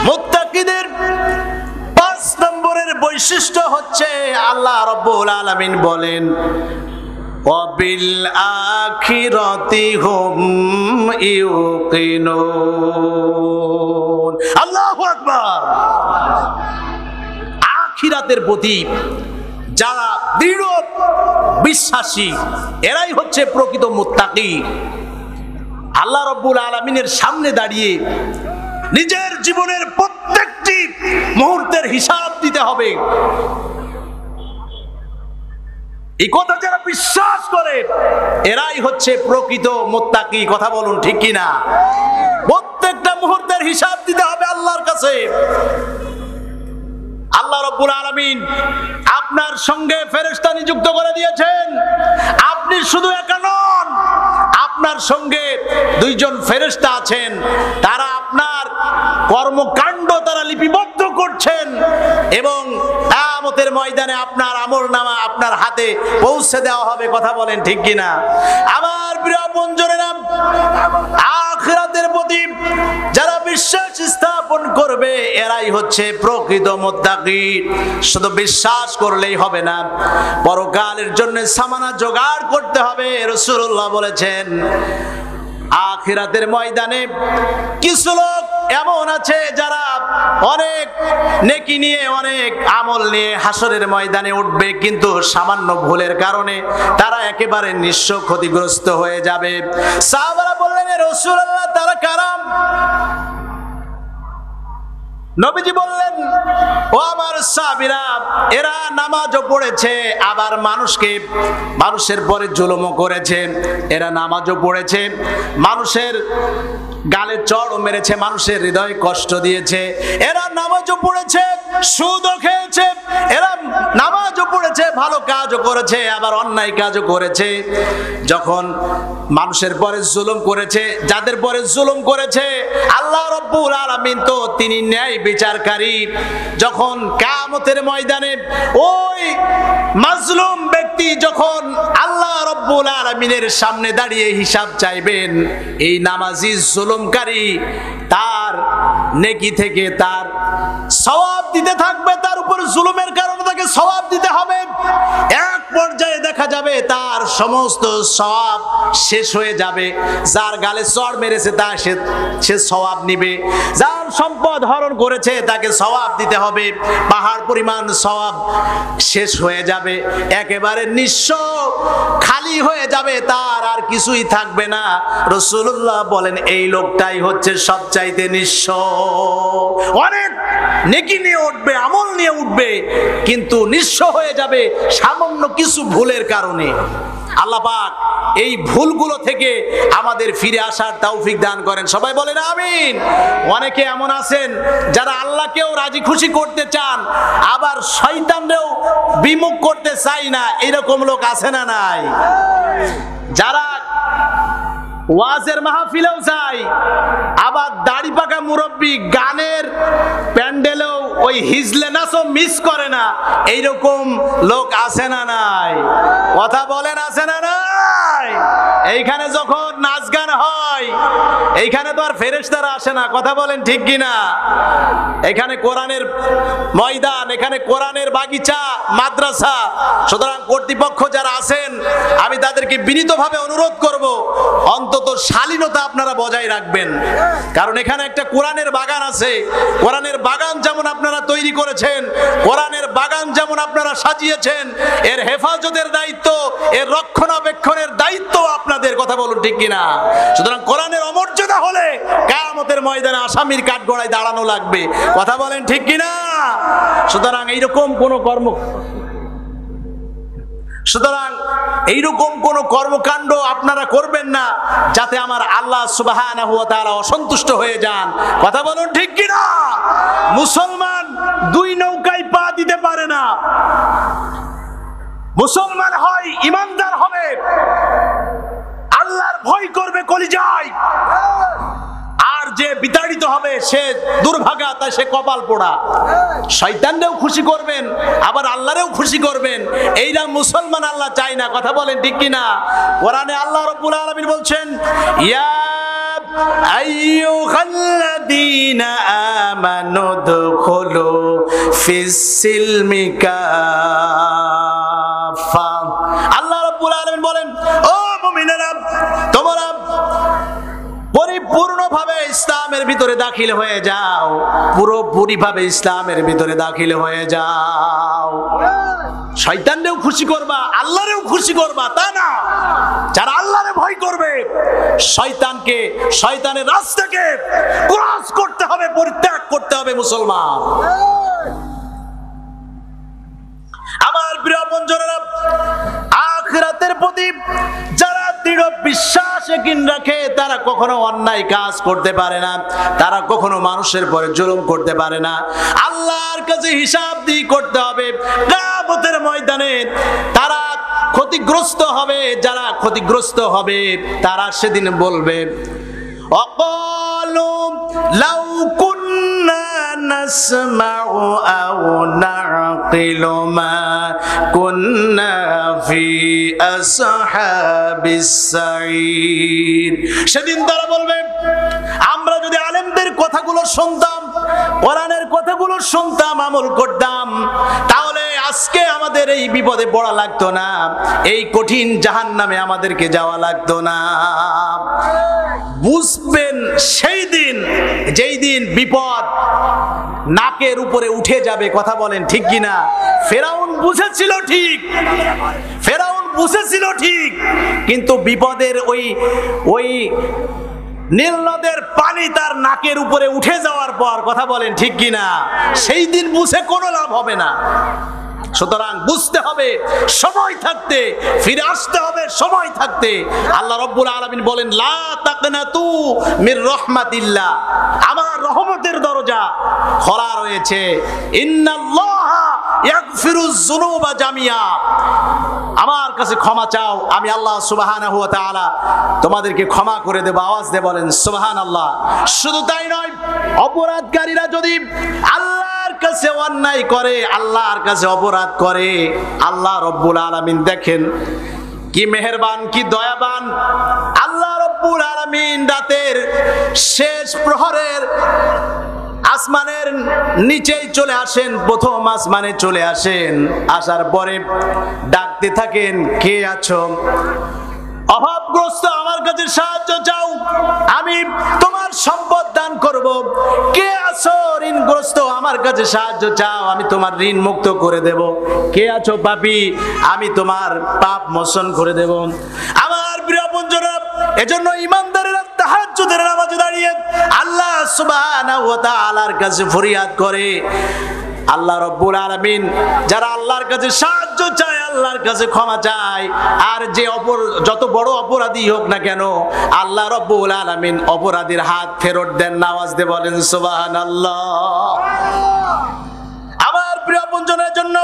মুত্তাকিদের 5 নম্বরের বৈশিষ্ট্য হচ্ছে, আল্লাহ রাব্বুল আলামিন বলেন, ওয়াবিল আখিরাতি হুম ইউকিনুন। আল্লাহু আকবার। আখিরাতের প্রতি যারা দৃঢ় বিশ্বাসী, এরাই হচ্ছে প্রকৃত মুত্তাকি। আল্লাহ রাব্বুল আলামিনের সামনে দাঁড়িয়ে নিজের জীবনের প্রত্যেকটি মুহূর্তের হিসাব দিতে হবে। এই কথা যারা বিশ্বাস করে এরাই হচ্ছে প্রকৃত মুত্তাকি। কথা বলুন ঠিক কিনা? প্রত্যেকটা মুহূর্তের হিসাব দিতে হবে আল্লাহর কাছে। আল্লাহ রাব্বুল আলামিন আপনার সঙ্গে ফেরেশতা নিযুক্ত করে দিয়েছেন। আপনি শুধু একা নন, আপনার সঙ্গে 2 জন ফেরেশতা আছেন। তারা আপনার কর্মকাণ্ড তারা লিপিবদ্ধ করছেন এবং কিয়ামতের ময়দানে আপনার আমলনামা আপনার হাতে পৌঁছে দেওয়া হবে। কথা বলেন ঠিক কিনা? আমার প্রিয় বন্ধুরা, আখিরাতের প্রতি যারা বিশ্বাস স্থাপন করবে এরাই হচ্ছে প্রকৃত মুত্তাকি। শুধু বিশ্বাস করলেই হবে না, পরকালের জন্য সামানা জোগাড় করতে হবে। রাসূলুল্লাহ বলেছেন, আখিরাতের ময়দানে কিছু লোক এমন আছে যারা অনেক নেকি নিয়ে, অনেক আমল নিয়ে হাসরের ময়দানে উঠবে, কিন্তু সামান্য ভুলের কারণে তারা একেবারে নিঃস্ব, ক্ষতিগ্রস্ত হয়ে যাবে। সাহাবারা বললেন, রাসূলুল্লাহ, তারা কারা? নবীজি বললেন, ও আমার সাহাবীরা, এরা নামাজও পড়েছে, আবার মানুষের পরে জুলুমও করেছে। এরা নামাজও পড়েছে, মানুষের গালে চড়ও মেরেছে, মানুষের হৃদয়ে কষ্ট দিয়েছে। এরা নামাজও পড়েছে, সুদও খেয়েছে। এরা নামাজও পড়েছে, ভালো কাজও করেছে, আবার অন্যায় কাজও করেছে। যখন মানুষের পরে জুলুম করেছে, যাদের পরে জুলুম করেছে, আল্লাহ রাব্বুল আলামিন তো তিনি ন্যায় বিচারকারী। যখন কিয়ামতের ময়দানে ওই মাজলুম ব্যক্তি যখন আল্লাহ রাব্বুল আলামিনের সামনে দাঁড়িয়ে হিসাব চাইবেন, এই নামাজি জুলুমকারী তার নেকি থেকে, তার সওয়াব দিতে থাকবে, তার উপর জুলুমের কারণে তাকে সওয়াব দিতে হবে। এক পর্যায়ে দেখা যাবে তার সমস্ত সওয়াব শেষ হয়ে যাবে। যার গালে চড় মেরেছে তা সে সওয়াব নিবে, যার সম্পদ হরণ করেছে তাকে সওয়াব দিতে হবে, পাহাড় পরিমাণ সওয়াব শেষ হয়ে যাবে, একেবারে নিঃস্ব খালি হয়ে যাবে, তার আর কিছুই থাকবে না। রাসূলুল্লাহ বলেন এই লোকটাই হচ্ছে সবচাইতে নিঃস্ব। অনেক নেকি নিয়ে উঠবে, আমল নিয়ে উঠবে, কিন্তু নিঃস্ব হয়ে যাবে সামান্য কিছু ভুলের কারণে। আল্লাহ পাক এই ভুলগুলো থেকে আমাদের ফিরে আসার তৌফিক দান করেন, সবাই বলেন আমিন। অনেকে এমন আছেন যারা আল্লাহকেও রাজি খুশি করতে চান, আবার শয়তানকেও বিমুখ করতে চায় না, এরকম লোক আছে না নাই? যারা ওয়াজের মাহফিলেও যায়, আবার দাড়ি পাকা মুরব্বী গানের প্যান্ডেলেও ওই হিজলে নাচও মিস করে না, এইরকম লোক আছে না নাই? কথা বলেন আছে না নাই? এইখানে যখন নাচ গান হয় এইখানে তো আর ফেরেশতারা আসে না, কথা বলেন ঠিক কিনা? এখানে কোরআনের ময়দান, এখানে কোরআনের বাগিচা, মাদ্রাসা। সুতরাং কর্তৃপক্ষ যারা আছেন আমি তাদেরকে বিনীতভাবে অনুরোধ করব অন্তত শালীনতা আপনারা বজায় রাখবেন, কারণ এখানে একটা কোরআনের বাগান আছে। কোরআনের বাগান যেমন আপনারা তৈরি করেছেন, কোরআনের বাগান যেমন আপনারা সাজিয়েছেন, এর হেফাজতের দায়িত্ব, এর রক্ষণাবেক্ষণের দায়িত্ব আপনাদের, কথা বলুন ঠিক কিনা? সুতরাং কোরআনের অমর্যাদা হলে কিয়ামতের ময়দানে আসামির কাঠগড়ায় দাঁড়ানো লাগবে, কথা বলেন ঠিক কিনা? সুতরাং এইরকম কোন কর্মকাণ্ড আপনারা করবেন না যাতে আমার আল্লাহ সুবহানাহু ওয়া তাআলা অসন্তুষ্ট হয়ে যান, কথা বলুন ঠিক কিনা? মুসলমান দুই নৌকায় পা দিতে পারে না। মুসলমান হয় ইমানদার হবে, আল্লাহর ভয় করবে কলিজায়, আর যে বিতাড়িত হবে সে দুর্ভাগা, তা সে কপাল পোড়া। শয়তানকেও খুশি করবেন আবার আল্লাহরেও খুশি করবেন, এইরা মুসলমান আল্লাহ চায় না, কথা বলেন ঠিক কিনা? কোরআনে আল্লাহ রাব্বুল আলামিন বলছেন, ইয়া আইয়ুহাল্লাযীনা আমানু দুখুলু ফিস-সিলমি কাফা। আল্লাহ রাব্বুল আলামিন বলেন, ও মুমিনেরা, তোমরা পরিপূর্ণভাবে ইসলামের ভিতরে দাখিল হয়ে যাও, পুরোপুরিভাবে ইসলামের ভিতরে দাখিল হয়ে যাও। শয়তানকেও খুশি করবা, আল্লাহরেও খুশি করবা, তা না। যারা আল্লাহরে ভয় করবে, শয়তানের রাস্তাকে ক্রস করতে হবে, পরিত্যাগ করতে হবে মুসলমান। আমার প্রিয় বন্ধুরা, আখিরাতের প্রতি যারা দৃঢ় বিশ্বাস ইয়াকিন রাখে তারা কখনো অন্যায় কাজ করতে পারে না, তারা কখনো মানুষের পরে জুলুম করতে পারে না। আল্লাহর কাছে হিসাব দিয়ে করতে হবে। কিয়ামতের ময়দানে তারা ক্ষতিগ্রস্ত হবে, যারা ক্ষতিগ্রস্ত হবে তারা সেদিন বলবে, অকালু লাউ কুন্না নাসমাউ আও নাকিলু মা কুন্না ফি আসহাবিস সাঈর। সেদিন তারা বলবে, আমরা যদি আলেমদের কথাগুলো শুনতাম, কোরআনের কথাগুলো শুনতাম, আমল করতাম, তাহলে আজকে আমাদের এই বিপদে পড়া লাগতো না, এই কঠিন জাহান্নামে আমাদেরকে যাওয়া লাগতো না। বুঝবেন সেই দিন, যেই দিন বিপদ নাকের উপরে উঠে যাবে, কথা বলেন ঠিক কিনা? ফেরাউন বুঝেছিল ঠিক, ফেরাউন বুঝেছিল ঠিক, কিন্তু বিপদের ওই নীল নদের পানি তার নাকের উপরে উঠে যাওয়ার পর, কথা বলেন ঠিক কিনা, সেই দিন বুঝে কোনো লাভ হবে না। সুতরাং বুঝতে হবে সময় থাকতে, ফিরে আসতে হবে সময় থাকতে। আল্লাহ রাব্বুল আলামিন বলেন, লা তাকনাতু মির রাহমাতিল্লাহ, আমার রহমতের দরজা খোলা রয়েছে। ইন্নাল্লাহা ইয়াগফিরুয যুনুবা জামিয়া, আমার কাছে ক্ষমা চাও, আমি আল্লাহ সুবহানাহু ওয়া তাআলা তোমাদেরকে ক্ষমা করে দেব। আওয়াজ দিয়ে বলেন সুবহানাল্লাহ। শুধু তাই নয়, অপরাধকারীরা যদি আল্লাহর কাছে অন্যায় করে, আল্লাহর কাছে অপরাধ করে, আল্লাহ রাব্বুল আলামিন দেখেন কি মেহেরবান, কি দয়াবান। আল্লাহ রাব্বুল আলামিন রাতের শেষ প্রহরের আসমানের নিচেই চলে আসেন, প্রথম আসমানে চলে আসেন, আসার পরে ডাকতে থাকেন, কে আছো? অভাবগ্রস্ত, আমার কাছে সাহায্য চাও, আমি তোমার সম্পদ দান করব। কে আছো ঋণগ্রস্ত, আমার কাছে সাহায্য চাও, আমি তোমার ঋণ মুক্ত করে দেব। কে আছো পাপী, আমি তোমার পাপ মোচন করে দেব। আমার প্রিয় বন্ধুরা, এজন্য ইমানদারেরা তাহাজ্জুদের নামাজে দাঁড়িয়ে আল্লাহ সুবহানাহু ওয়া তাআলার কাছে ফরিয়াদ করে। আল্লাহ রাব্বুল আলামিন যারা আল্লাহর কাছে সাহায্য চায়, আল্লাহর কাছে ক্ষমা চায়, আর যে যত বড় অপরাধী হোক না কেন, আল্লাহ রাব্বুল আলামিন অপরাধীর হাত ফেরত দেন। নামাজ দিয়ে বলেন সুবহানাল্লাহ। আমার প্রিয় বন্ধুদের জন্য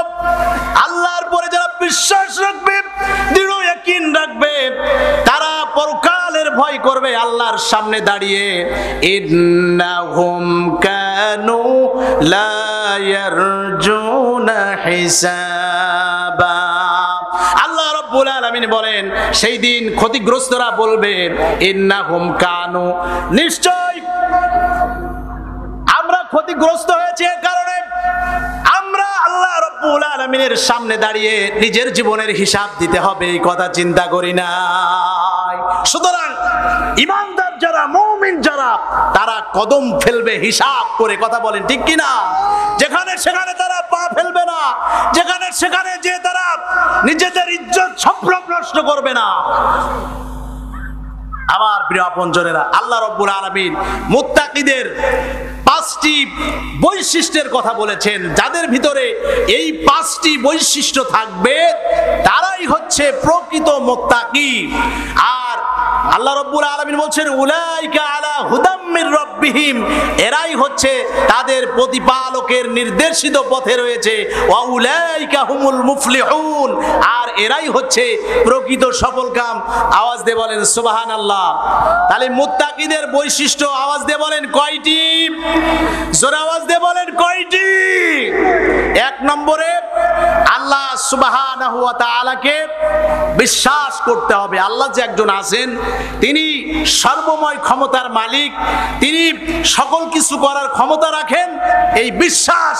আল্লাহর পরে যারা বিশ্বাস রাখবে, দৃঢ় ইয়াকিন রাখবে, তারা পরকালের ভয় করবে আল্লাহর সামনে দাঁড়িয়ে। ইন্নাহুম কানু লা ইয়ারজুনা হিসাবা। আল্লাহ রাব্বুল আলামিন বলেন, সেই দিন ক্ষতিগ্রস্তরা বলবে, ইন্নাহুম কানু, নিশ্চয় আমরা ক্ষতিগ্রস্ত হয়েছে, কারণে আমরা আল্লাহ রাব্বুল আলামিনের সামনে দাঁড়িয়ে নিজের জীবনের হিসাব দিতে হবে, এই কথা চিন্তা করি না। সুতরাং ইমানদার যারা, মুমিন যারা, তারা কদম ফেলবে হিসাব করে, কথা বলেন ঠিক কি না? যেখানে সেখানে তারা পা ফেলবে না, যেখানে সেখানে যে তারা নিজেদের ইজ্জত সম্ভ্রম নষ্ট করবে না। আমার প্রিয় আপনজনেরা, আল্লাহ রাব্বুল আলামিন মুত্তাকিদের 5টি বৈশিষ্ট্যের কথা বলেছেন। যাদের ভিতরে এই 5টি বৈশিষ্ট্য থাকবে, তারাই হচ্ছে প্রকৃত মুত্তাকি। আর আল্লাহ রাব্বুল আলামিন বলছেন, উলাইকা আলা হুদাম মির রাব্বিহিম, এরাই হচ্ছে তাদের প্রতিপালকের নির্দেশিত পথে রয়েছে। ওয়া উলাইকা হুমুল মুফলিহুন, আর এরাই হচ্ছে প্রকৃত সফলকাম। আওয়াজ দিয়ে বলেন সুবহানাল্লাহ। তাহলে মুত্তাকিদের বৈশিষ্ট্য আওয়াজ দিয়ে বলেন কয়টি? জোরে আওয়াজ দিয়ে বলেন কয়টি? 1 নম্বরে আল্লাহ সুবহানাহু ওয়া তাআলাকে বিশ্বাস করতে হবে। আল্লাহ যে একজন আছেন, তিনি সর্বময় ক্ষমতার মালিক, তিনি সকল কিছু করার ক্ষমতা রাখেন। এই বিশ্বাস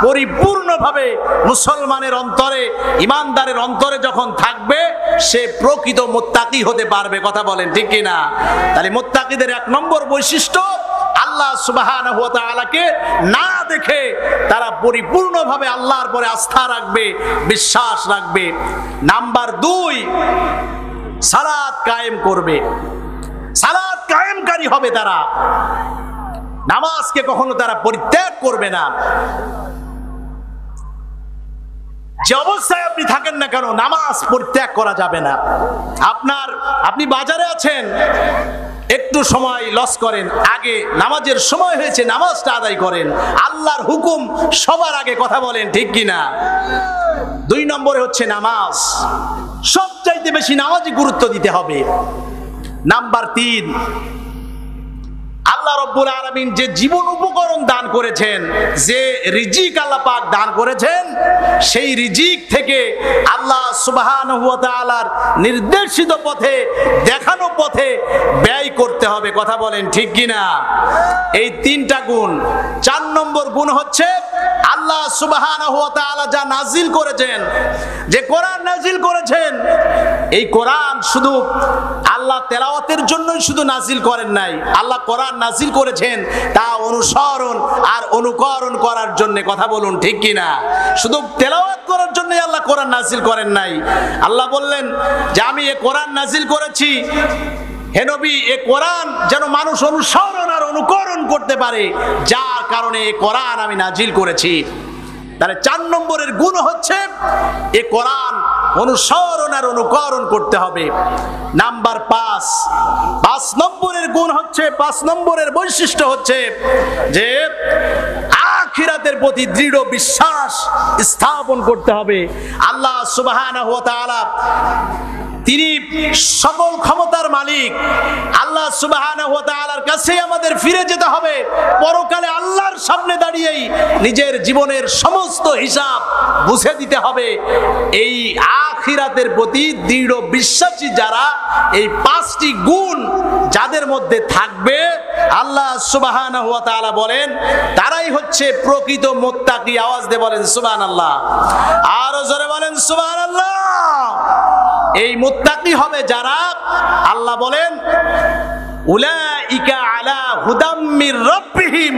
পরিপূর্ণভাবে মুসলমানের অন্তরে, ইমানদারের অন্তরে যখন থাকবে, সে প্রকৃত মুত্তাকি হতে পারবে। কথা বলেন ঠিক কি না? তাহলে মুত্তাকিদের 1 নম্বর বৈশিষ্ট্য, আল্লাহ সুবহানাহু ওয়া তাআলাকে না দেখে তারা পরিপূর্ণভাবে আল্লাহর পরে আস্থা রাখবে, বিশ্বাস রাখবে। নাম্বার 2, সালাত কায়েম করবে, সালাত কায়েমকারী হবে তারা। নামাজকে কখনো তারা পরিত্যাগ করবে না। যে অবস্থায় আপনি থাকেন না কেন, নামাজ পরিত্যাগ করা যাবে না। আপনি বাজারে আছেন, একটু সময় লস করেন, আগে নামাজের সময় হয়েছে, নামাজটা আদায় করেন। আল্লাহর হুকুম সবার আগে, কথা বলেন ঠিক কিনা? 2 নম্বরে হচ্ছে নামাজ, সবচাইতে বেশি নামাজে গুরুত্ব দিতে হবে। নাম্বার 3, আল্লাহ রাব্বুল আলামিন যে জীবন উপকরণ দান করেছেন, যে রিজিক আল্লাহ পাক দান করেছেন, সেই রিজিক থেকে আল্লাহ সুবহানাহু ওয়া তাআলার নির্দেশিত পথে, দেখানো পথে ব্যয় করতে হবে। কথা বলেন ঠিক কিনা? এই 3টা গুণ। 4 নম্বর গুণ হচ্ছে আল্লাহ সুবহানাহু ওয়া তাআলা যা নাজিল করেছেন, যে কোরআন নাজিল করেছেন, এই কোরআন শুধু আল্লাহ তেলাওয়াতের জন্যই শুধু নাজিল করেন নাই। আল্লাহ কোরআন নাজিল করেছেন তা অনুসরণ আর অনুকরণ করার জন্য। কথা বলুন ঠিক কিনা? শুধু তেলাওয়াত করার জন্য আল্লাহ কোরআন নাজিল করেন নাই। আল্লাহ বললেন যে আমি এই কোরআন নাজিল করেছি, হে নবী, এই কোরআন যেন মানুষ অনুসরণ আর অনুকরণ করতে পারে, যার কারণে এই কোরআন আমি নাজিল করেছি। তাহলে 4 নম্বরের গুণ হচ্ছে এই কোরআন অনুসরণ আর অনুকরণ করতে হবে। নাম্বার 5 নম্বরের গুণ হচ্ছে, 5 নম্বরের বৈশিষ্ট্য হচ্ছে যে আখিরাতের প্রতি দৃঢ় বিশ্বাস স্থাপন করতে হবে। আল্লাহ সুবহানাহু ওয়া তাআলা তিনি সকল ক্ষমতার মালিক। আল্লাহ সুবহানাহু ওয়া তাআলার কাছে আমাদের ফিরে যেতে হবে। পরকালে আল্লাহর সামনে দাঁড়িয়েই নিজের জীবনের সমস্ত হিসাব বুঝে দিতে হবে। এই আখিরাতের প্রতি দৃঢ় বিশ্বাসী যারা, এই 5টি গুণ যাদের মধ্যে থাকবে, আল্লাহ সুবহানাহু ওয়া তাআলা বলেন তারাই হচ্ছে প্রকৃত মুত্তাকি। আওয়াজ দিয়ে বলেন সুবহানাল্লাহ, আরো জোরে বলেন সুবহানাল্লাহ। এই মুত্তাকি হবে যারা, আল্লাহ বলেন উলাইকা আলা হুদাম মির রাব্বিহিম,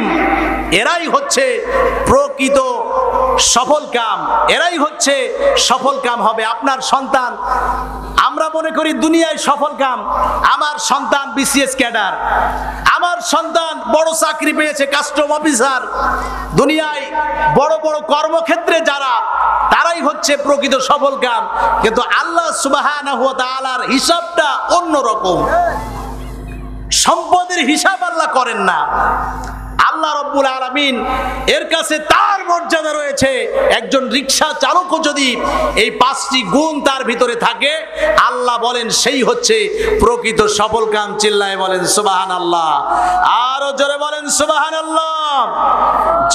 এরাই হচ্ছে প্রকৃত সফলকাম, এরাই হচ্ছে সফলকাম হবে। আপনার সন্তান, আমরা মনে করি দুনিয়ায় সফলকাম, আমার সন্তান বিসিএস ক্যাডার, আমার সন্তান বড় চাকরি পেয়েছে কাস্টম অফিসার, দুনিয়ায় বড় বড় কর্মক্ষেত্রে যারা, তারাই হচ্ছে প্রকৃত সফলকাম। কিন্তু আল্লাহ সুবহানাহু ওয়া তাআলার হিসাবটা অন্যরকম। সম্পদের হিসাব আল্লাহ করেন না। আল্লাহ রাব্বুল আলামিন এর কাছে তার মর্যাদা রয়েছে। একজন রিকশা চালকও যদি এই 5টি গুণ তার ভিতরে থাকে, আল্লাহ বলেন সেই হচ্ছে প্রকৃত সফলকাম। চিল্লায় বলেন সুবহানাল্লাহ, আরো জোরে বলেন সুবহানাল্লাহ।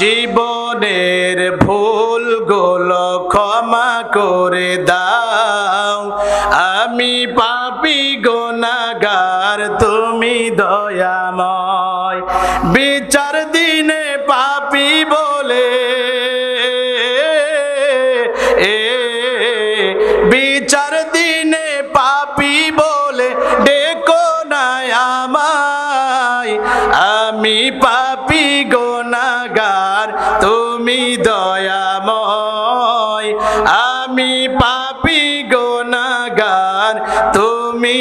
জীবনের ভুলগুলো ক্ষমা করে দাও, আমি পাপী গুনাহগার, তুমি দয়াময়। বিচার দিনে পাপী বলে, বিচার দিনে পাপী বলে ডেকো না আমায়, আমি পাপী গুনাহগার, তুমি দয়াময়। আমি পাপী গুনাহগার, তুমি